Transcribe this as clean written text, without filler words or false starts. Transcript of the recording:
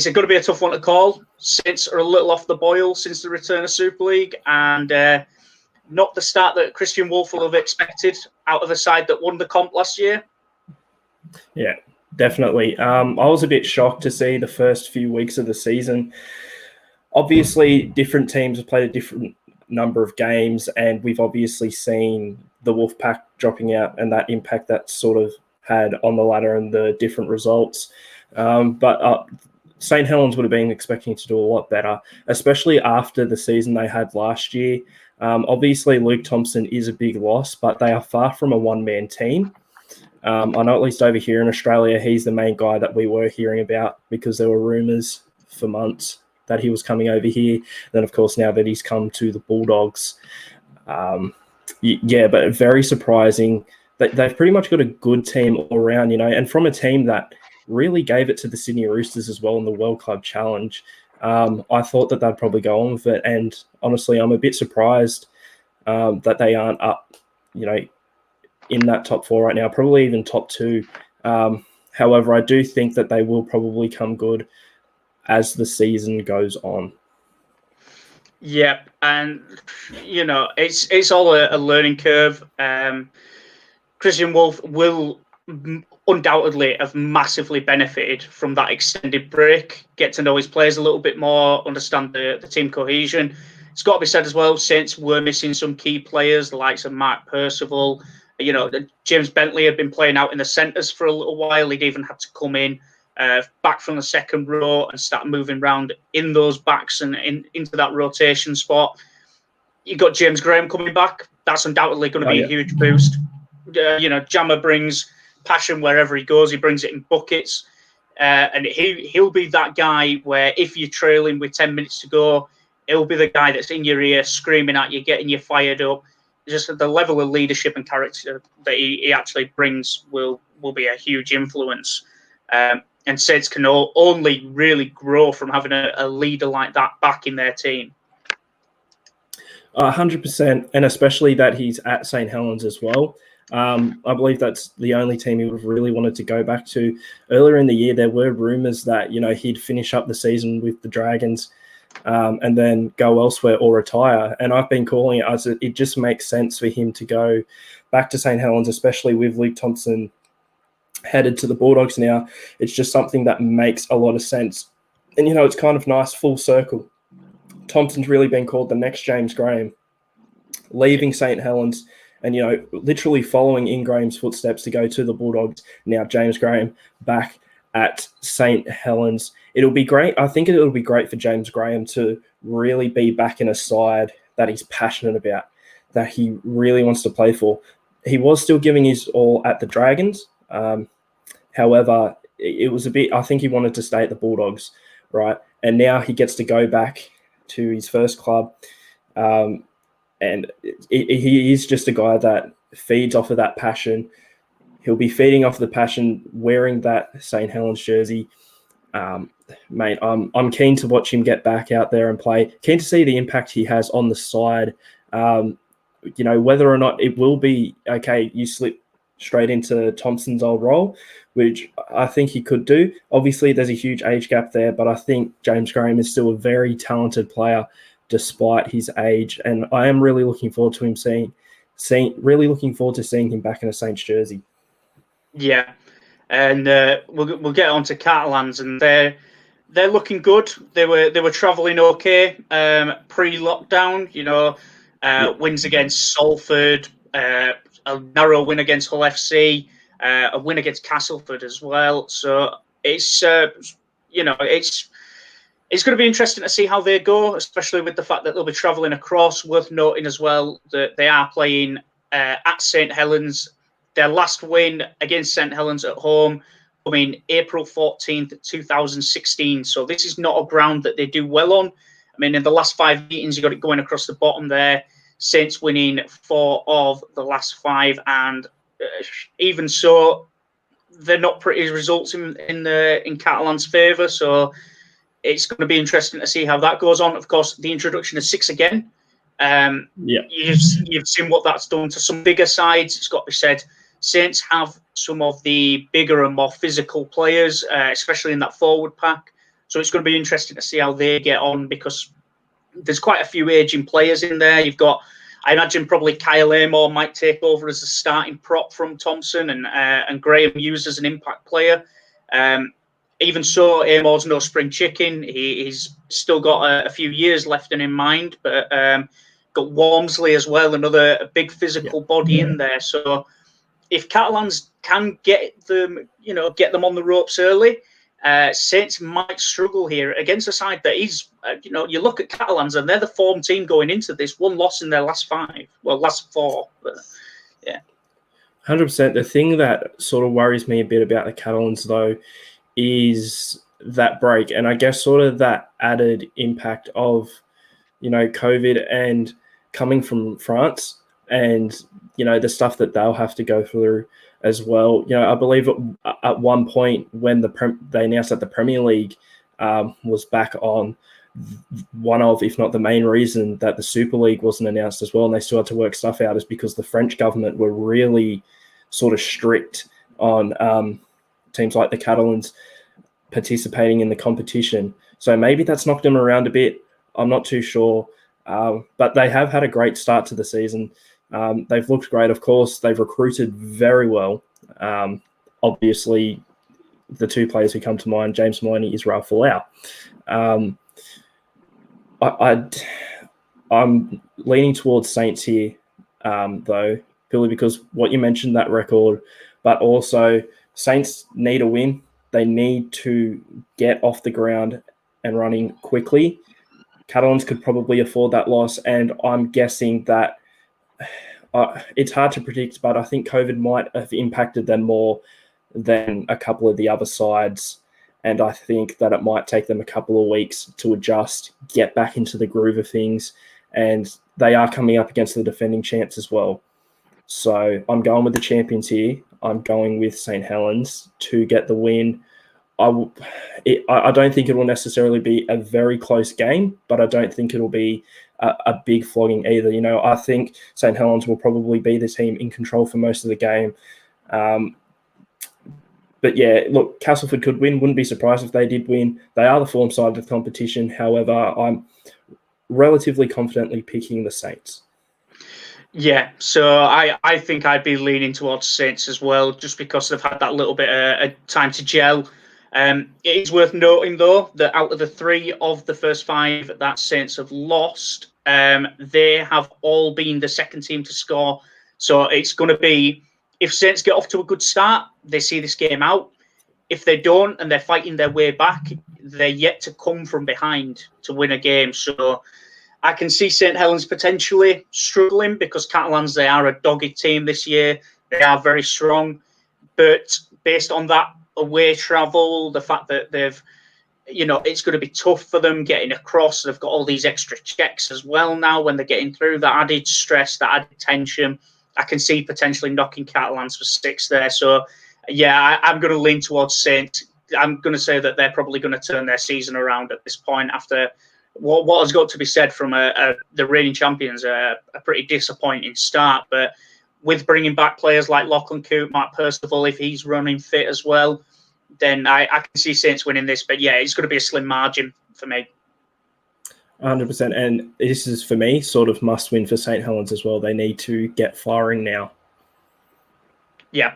It's going to be a tough one to call. Saints are a little off the boil since the return of Super League, and not the start that Christian Wolf will have expected out of the side that won the comp last year. Yeah, definitely. I was a bit shocked to see the first few weeks of the season. Obviously, different teams have played a different number of games, and we've obviously seen the Wolfpack dropping out and that impact that sort of had on the ladder and the different results. But St Helens would have been expecting to do a lot better, especially after the season they had last year. Obviously, Luke Thompson is a big loss, but they are far from a one-man team. I know at least over here in Australia, he's the main guy that we were hearing about because there were rumours for months that he was coming over here. Then, of course, now that he's come to the Bulldogs. But very surprising. They've pretty much got a good team all around, and from a team that really gave it to the Sydney Roosters as well in the World Club Challenge. I thought that they'd probably go on with it, and honestly, I'm a bit surprised that they aren't up, in that top 4 right now, probably even top 2. However, I do think that they will probably come good as the season goes on. Yeah, and it's all a learning curve. Christian Wolf will undoubtedly have massively benefited from that extended break, get to know his players a little bit more, understand the team cohesion. It's got to be said as well, Saints were missing some key players, the likes of Mark Percival. James Bentley had been playing out in the centres for a little while. He'd even had to come in back from the second row and start moving around in those backs and into that rotation spot. You got James Graham coming back. That's undoubtedly going to be a huge boost. Jammer brings passion wherever he goes. He brings it in buckets. And he'll be that guy where if you're trailing with 10 minutes to go, he'll be the guy that's in your ear, screaming at you, getting you fired up. Just the level of leadership and character that he actually brings will be a huge influence. And Saints can only really grow from having a leader like that back in their team. 100%, and especially that he's at St Helens as well. I believe that's the only team he would have really wanted to go back to. Earlier in the year, there were rumours that he'd finish up the season with the Dragons and then go elsewhere or retire. And I've been calling it as it just makes sense for him to go back to St Helens, especially with Luke Thompson headed to the Bulldogs now. It's just something that makes a lot of sense. And, it's kind of nice, full circle. Thompson's really been called the next James Graham, leaving St Helens and, literally following in Graham's footsteps to go to the Bulldogs. Now James Graham back at St Helens. It'll be great. I think it'll be great for James Graham to really be back in a side that he's passionate about, that he really wants to play for. He was still giving his all at the Dragons. However, it was a bit, I think he wanted to stay at the Bulldogs, right? And now he gets to go back to his first club. And he is just a guy that feeds off of that passion. He'll be feeding off the passion wearing that St Helens jersey. Mate, I'm keen to watch him get back out there and play. Keen to see the impact he has on the side. Whether or not it will be, okay, you slip straight into Thompson's old role, which I think he could do. Obviously, there's a huge age gap there, but I think James Graham is still a very talented player despite his age, and I am really looking forward to him seeing him back in a Saints jersey. Yeah, and we'll get on to Catalans, and they're looking good. They were travelling okay pre-lockdown. Wins against Salford, a narrow win against Hull FC, a win against Castleford as well. So it's it's going to be interesting to see how they go, especially with the fact that they'll be travelling across. Worth noting as well that they are playing at St Helens. Their last win against St Helens at home coming April 14th, 2016. So this is not a ground that they do well on. I mean, in the last 5 meetings, you got it going across the bottom there. Saints winning 4 of the last 5, and even so, they're not pretty results in Catalan's favour. So it's going to be interesting to see how that goes on. Of course, the introduction of 6 again. You've seen what that's done to some bigger sides. It's got to be said, Saints have some of the bigger and more physical players, especially in that forward pack. So it's going to be interesting to see how they get on, because there's quite a few aging players in there. You've got, I imagine, probably Kyle Amor might take over as a starting prop from Thompson, and Graham Hughes as an impact player. Even so, Amor's no spring chicken. He's still got a few years left in mind, but got Walmsley as well, another big physical body in there. So if Catalans can get them on the ropes early, Saints might struggle here against a side that is, you look at Catalans and they're the form team going into this, one loss in their last four. But, yeah. 100%. The thing that sort of worries me a bit about the Catalans, though, is that break. And I guess sort of that added impact of, COVID and coming from France and, the stuff that they'll have to go through as well. I believe at one point when they announced that the Premier League was back on, one of, if not the main reason that the Super League wasn't announced as well, and they still had to work stuff out, is because the French government were really sort of strict on teams like the Catalans participating in the competition. So maybe that's knocked them around a bit. I'm not too sure. But they have had a great start to the season. They've looked great, of course. They've recruited very well. Obviously, the two players who come to mind, James Maloney, Israel Folau. I'm leaning towards Saints here, though, purely because what you mentioned, that record, but also Saints need a win. They need to get off the ground and running quickly. Catalans could probably afford that loss, and I'm guessing that it's hard to predict, but I think COVID might have impacted them more than a couple of the other sides, and I think that it might take them a couple of weeks to adjust, get back into the groove of things, and they are coming up against the defending champs as well. So I'm going with the champions here. I'm going with St Helens to get the win. I don't think it will necessarily be a very close game, but I don't think it'll be a big flogging either. I think St Helens will probably be the team in control for most of the game. But yeah, look, Castleford could win. Wouldn't be surprised if they did win. They are the form side of the competition. However, I'm relatively confidently picking the Saints. Yeah, so I think I'd be leaning towards Saints as well, just because they've had that little bit of time to gel. It is worth noting, though, that out of the 3 of the first 5 that Saints have lost, they have all been the second team to score. So it's going to be, if Saints get off to a good start, they see this game out. If they don't and they're fighting their way back, they're yet to come from behind to win a game. So I can see St Helens potentially struggling, because Catalans, they are a dogged team this year. They are very strong. But based on that away travel, the fact that they've, it's going to be tough for them getting across. They've got all these extra checks as well now when they're getting through, that added stress, that added tension. I can see potentially knocking Catalans for 6 there. So, yeah, I'm going to lean towards Saints. I'm going to say that they're probably going to turn their season around at this point after what has got to be said from the reigning champions, a pretty disappointing start. But with bringing back players like Lachlan Coote, Mark Percival, if he's running fit as well, then I can see Saints winning this. But yeah, it's going to be a slim margin for me. 100%. And this is, for me, sort of must win for St Helens as well. They need to get firing now. Yeah.